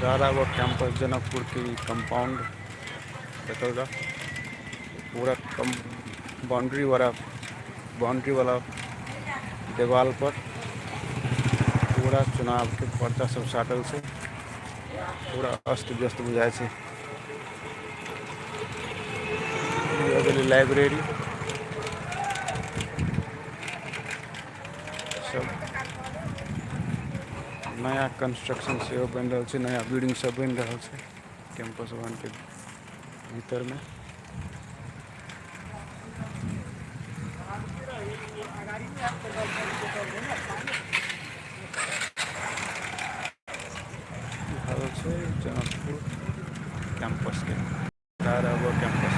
सारा वो कैंपस जनकपुर की कंपाउंड देखोगा पूरा कम बाउंड्री वाला दीवार पर पूरा चुनाव के पर्चा सब साटल से पूरा अस्त व्यस्त बुझाय छै। लाइब्रेरी सब नया कंस्ट्रक्शन से बन रहा है, नया बिल्डिंग सब बन रहा है कैंपस वन के भीतर में। जनकपुर कैंपस के वो कैंपस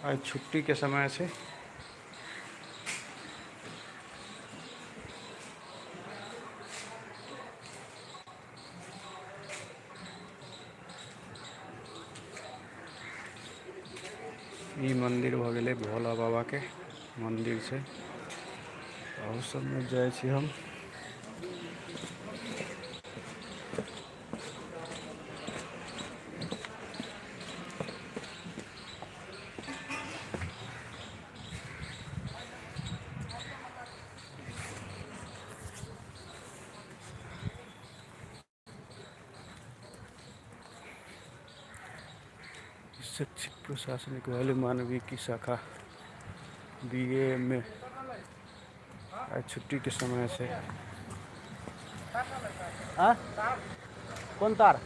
आज छुट्टी के समय से ई मंदिर भ गेलै भोला बाबा के मंदिर से और सब में जाए छी हम। शैक्षिक प्रशासनिक वाले मानवीय की शाखा बीए में आज छुट्टी के समय से कौन तार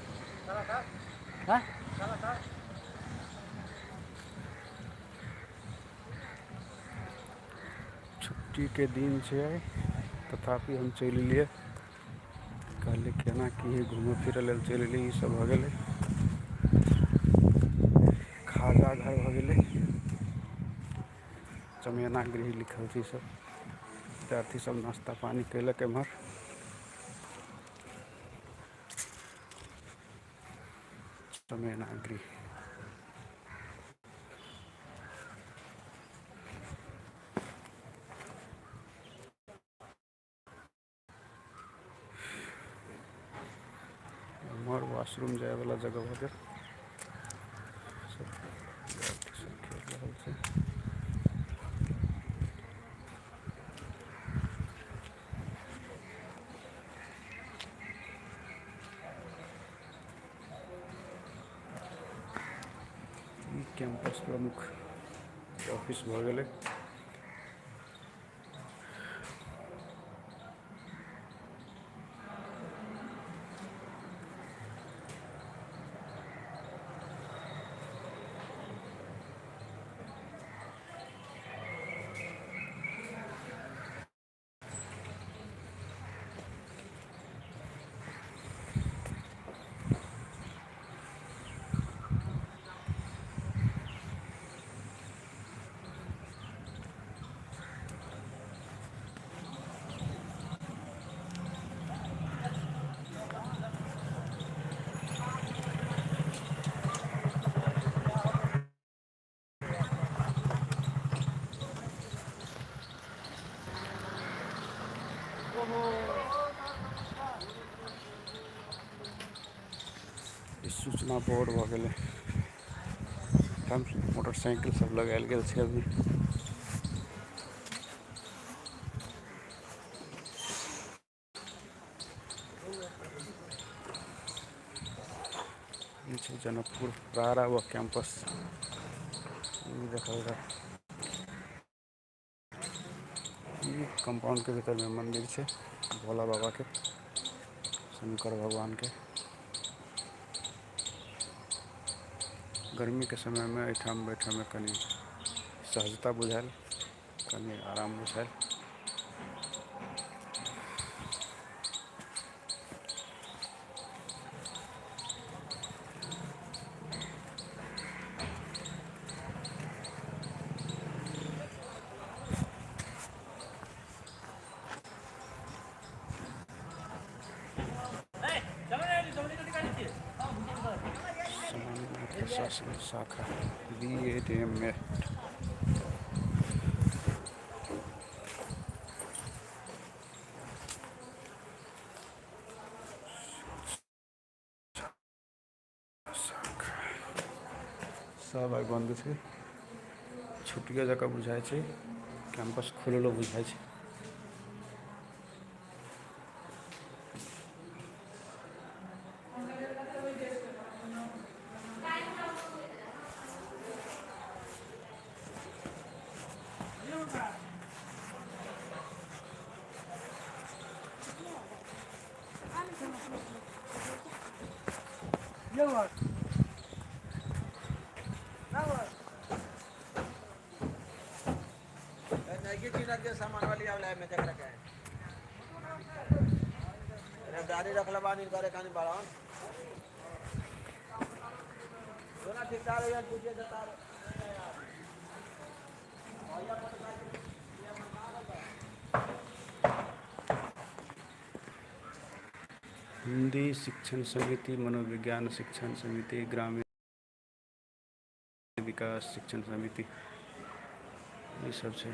छुट्टी के दिन से तथापि हम चल लिए कहले केना कि घूमे फिरे लेल चल एलिए। ई सब भ गेलै खाजा घर भ गेलै चमेना गृह लिखल छै। सब विद्यार्थी सब नाश्ता पानी कैलक एम्हर। चमेना गृह एम्हर वॉशरूम जाए वाला जगह भ गेल। सब विद्यार्थी सब खेल रहल छै। कैंपस प्रमुख ऑफिस भ गेलै। सूचना बोर्ड भ गेलै। मोटरसाइकिल सब लगायल गेल छै अभी। जनकपुर प्रारा व कैंपस देखल ई कंपाउंड के भीतर में मंदिर है भोला बाबा के, शंकर भगवान के। गर्मी के समय में एठाम बैठे में कनी सहजता बुझायल, कनी आराम बुझायल। प्रशासन शाखा BADM में सब आइ बंद है, छुट्टिया जका बुझाय छै, कैंपस खुललो बुझाय छै। सामान वाली आवला में देख रखे हैं गाड़ी रख लबानी करे कानी बारान दोना ठेकेदार यार पूछे जता हिंदी शिक्षण समिति, मनोविज्ञान शिक्षण समिति, ग्रामीण विकास शिक्षण समिति, ये सब से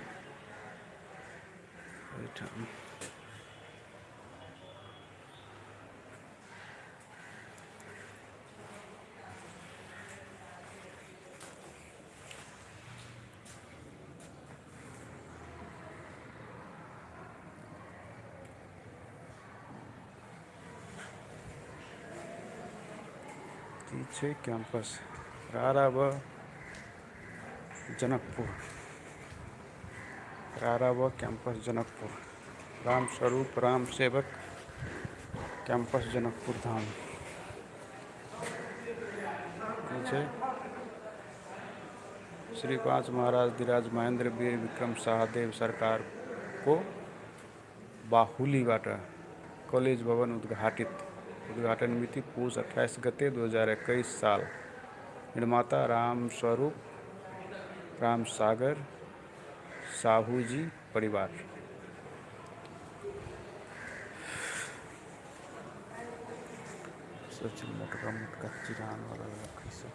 पीछे कैंपस राराब जनकपुर, राराब कैंपस जनकपुर, राम स्वरूप राम सेवक कैंपस जनकपुर धाम। पीछे श्री 5 महाराज धीराज महेंद्र वीर विक्रम शाहदेव सरकार को बाहुली बाटा कॉलेज भवन उद्घाटित, उद्घाटन मिति पूस 28 गते 2021 साल। निर्माता राम स्वरूप राम सागर साहूजी परिवार। सचिन मोटका मोटका चिरान वाला लकड़ी से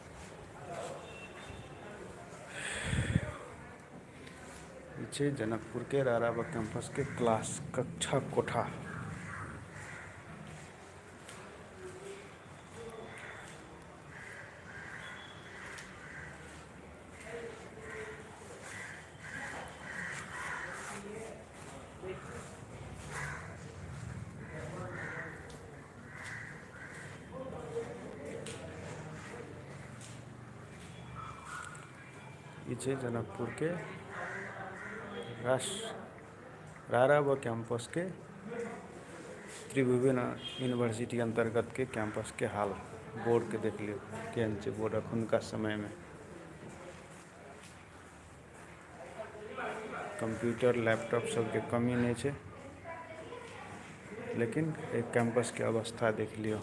पीछे जनकपुर के राराबा कैंपस के क्लास कक्षा कोठा। पीछे जनकपुर के राराबा कैंपस के त्रिभुवन यूनिवर्सिटी अंतर्गत के कैंपस के हाल बोर्ड के देख लियो केहन छै बोर्ड अखुनका समय में। कंप्यूटर लैपटॉप सब के कमी नहीं छै, लेकिन एक कैंपस के अवस्था देख लियो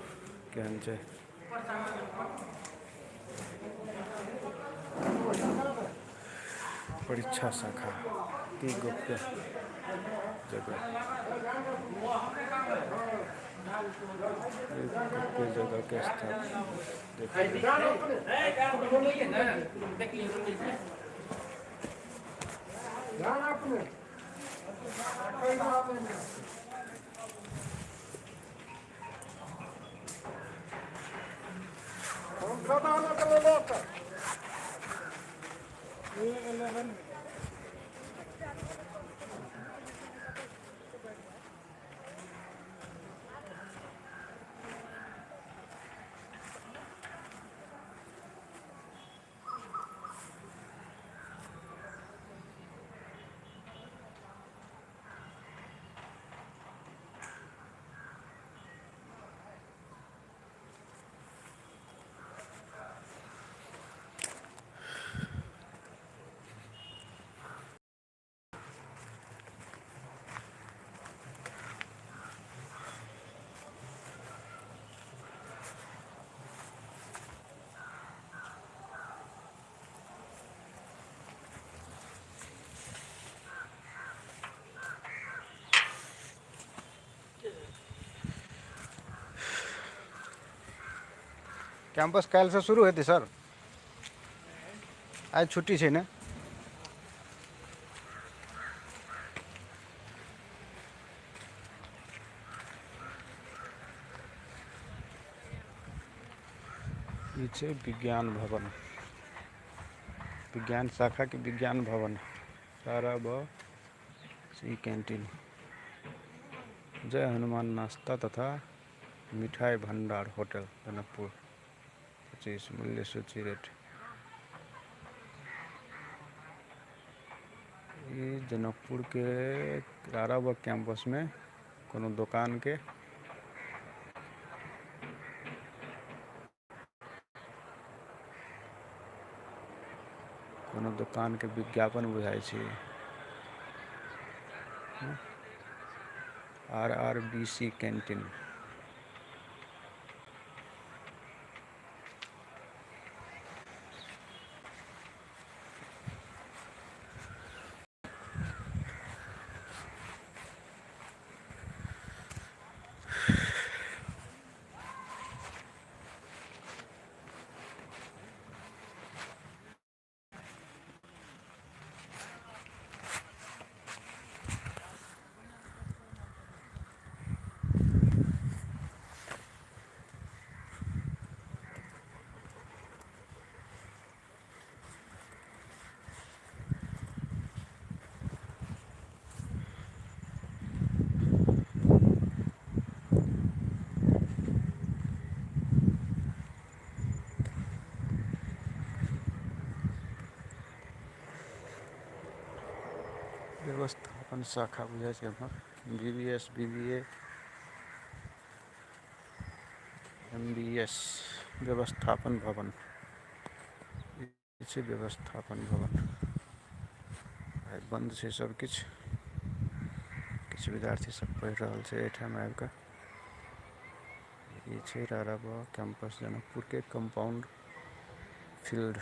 केहन छै। परीक्षा शाखा की गोप्य जगह, गोप्य जगह के कैंपस काल से शुरू हेतै सर, आज छुट्टी छै ने। ये छै विज्ञान भवन, विज्ञान शाखा के विज्ञान भवन, सारा ब सी कैंटीन, जय हनुमान नाश्ता तथा मिठाई भंडार होटल जनकपुर 25 मूल्य सूची रेट। ये जनकपुर के राराबाग कैंपस में कोनो दुकान के विज्ञापन बुझाई छै। RRBC कैंटीन, व्यवस्थापन शाखा बुझाई छै हमर। BBS, BBA, MBS, व्यवस्थापन भवन, ई छै व्यवस्थापन भवन। आइ बंद छै सब किछ, किछ विद्यार्थी सब पढ़ि रहल छै एहिठाम आबि कऽ। ई छै राराबाग कैंपस जनकपुर के कंपाउंड फील्ड।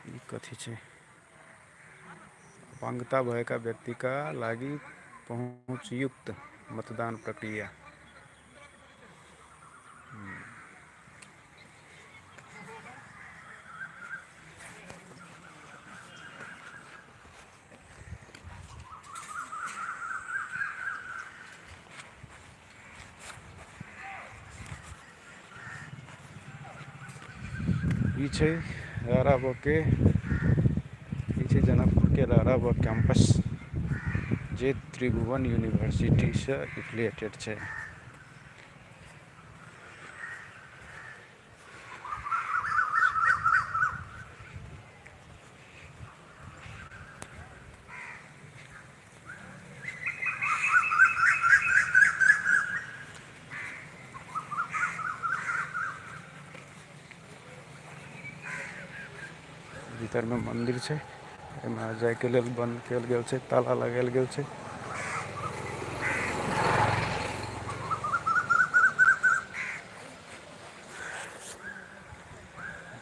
ई कथी छै? अपांगता भएका व्यक्तिका लागि पहुँचयुक्त मतदान प्रक्रिया। ई छै राराबाग के, ई छै जनकपुर के राराबाग कैंपस, जे त्रिभुवन यूनिवर्सिटी से एफिलिएटेड छै। भीतर में मंदिर छै, एहिमे जाय के लेल बंद कयल गेल छै, ताला लगायल गेल छै।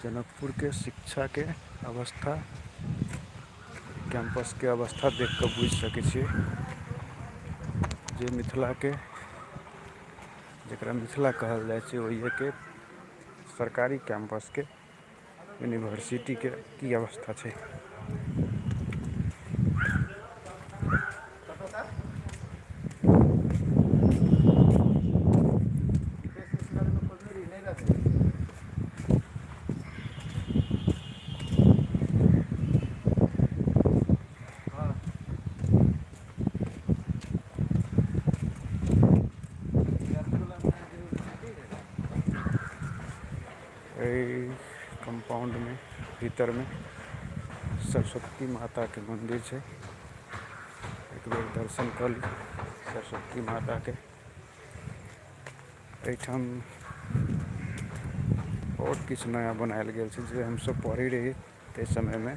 जनकपुर के शिक्षा के अवस्था, कैंपस के अवस्था देख कऽ बुझि सकै छियै जे मिथिला के जकरा मिथिला कहल जाइ छै ओहि के सरकारी कैंपस के यूनिवर्सिटी के की अवस्था छै। कंपाउंड में भीतर में सरस्वती माता के मंदिर है। एक बेर दर्शन कर ली सरस्वती माता के। एठाम और किछ नया बनायल गेल छै जे हम सब पढ़ी रही ते समय में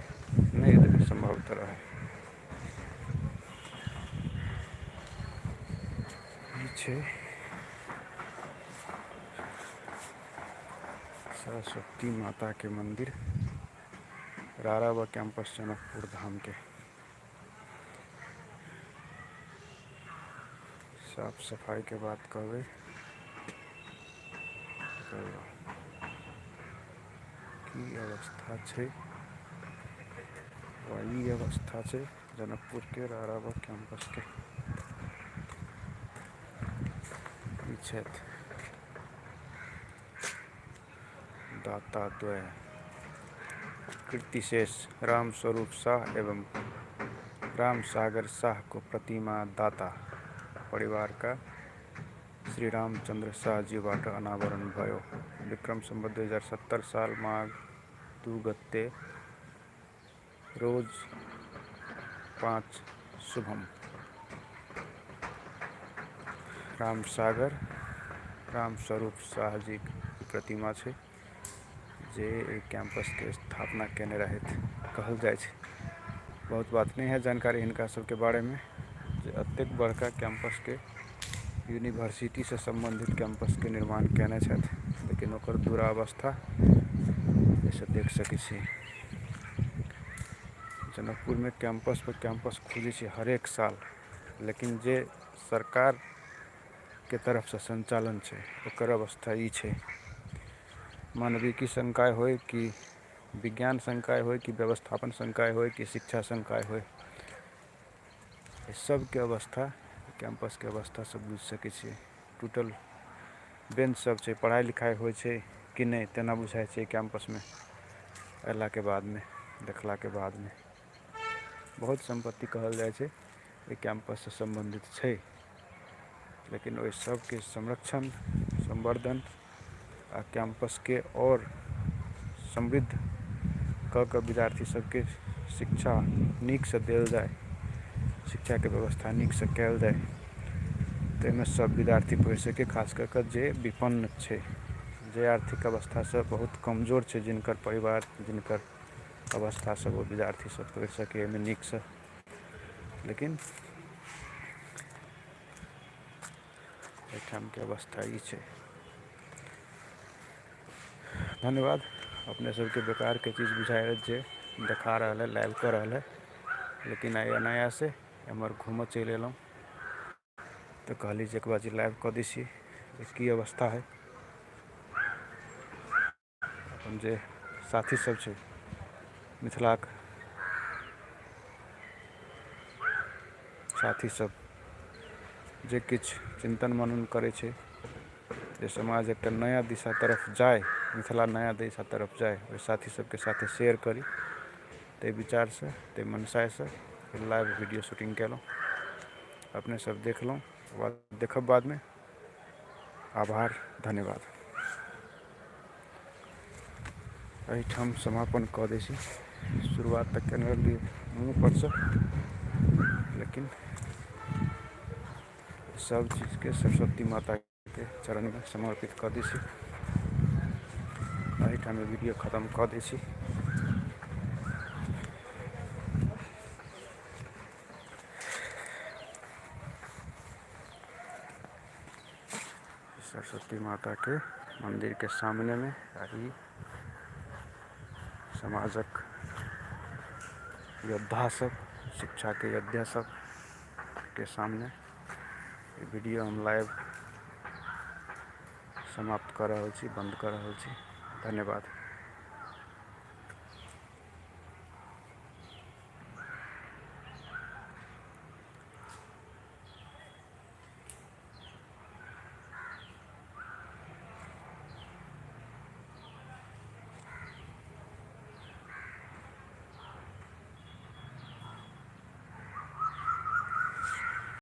नहीं संभवतः रहे। सरस्वती माता के मंदिर रारावा कैंपस जनकपुर धाम के। साफ सफाई के बात करबे की अवस्था छै, वही अवस्था छै जनकपुर के रारावा कैंपस के। दाता द्वय कीर्तिशेष राम स्वरूप शाह एवं राम सागर शाह को प्रतिमा दाता परिवार का श्री रामचंद्र शाह जी बाट अनावरण भयो। विक्रम संवत 2070 साल माघ 2 गते रोज 5 शुभम। राम सागर राम स्वरूप शाह जी की प्रतिमा है जे कैंपस के स्थापना केने रहत कहल जाए छै। बहुत बात नहीं है जानकारी इनका सब के बारे में जे अत्यंत बड़का कैंपस के यूनिवर्सिटी से संबंधित कैंपस के निर्माण केने छथि, लेकिन ओकर दुरावस्था जैसे देख सकै छी। जनकपुर में कैंपस पर कैंपस खुजे छै हर एक साल, लेकिन जे सरकार के तरफ से संचालन छै ओकर अवस्था ई छै। मानविकी संकाय होय कि विज्ञान संकाय होय कि व्यवस्थापन संकाय होय कि शिक्षा संकाय होय, सब के अवस्था कैंपस के अवस्था सब बुझ सकै छियै। टूटल बेंच सब छै, पढ़ाई लिखाई होय छै कि नहीं तेना बुझाय छै कैंपस में अयला के बाद में देखला के बाद में। बहुत संपत्ति कहल जाय छै ए कैंपस से संबंधित छै, लेकिन ओहि सब के संरक्षण संवर्धन आ कैंपस के और समृद्ध क विद्यार्थी सबके शिक्षा नीक से देल जाए, शिक्षा के व्यवस्था नीक से कैल जाए ताहिमे सब विद्यार्थी पढ़ि सके। खास कर के जे विपन्न छै, जे आर्थिक अवस्था से बहुत कमजोर छै, जिनकर परिवार जिनकर अवस्था से वो विद्यार्थी सब पढ़ि सके एहिमे नीक से। लेकिन एठाम के अवस्था ई छै। धन्यवाद। अपने सबके बेकार के चीज बुझाए जे देखा रहा है लाइव कर रहा है, लेकिन आई अनायास से एमहर घूम चल एलूँ तो कहली एक बाजी लाइव कऽ दै छी की अवस्था है। अपन जे साथी सब छै मिथिलाक साथी सब जे किछ चिंतन मनन करे छै जे समाज एक नया दिशा तरफ जाए, मिथिला नया दिशा तरफ जाए, ओहि साथी सबके साथे शेयर करी ते विचार से ते मनसाय से लाइव वीडियो शूटिंग केलूँ। अपने सब देखलूँ देखब बाद में। आभार धन्यवाद। एहिठाम समापन कऽ दै छी। शुरुआत तक केने रही मुँह पर से, लेकिन सब चीज़ के सरस्वती माता के चरण में समर्पित कर दी छी। एहिठाम वीडियो खत्म कर दी छी। सरस्वती माता के मंदिर के सामने में आई समाजक योद्धा सब, शिक्षा के योद्धा सब के सामने वीडियो हम लाइव समाप्त कर रहल छी, बंद कर रहल छी। धन्यवाद।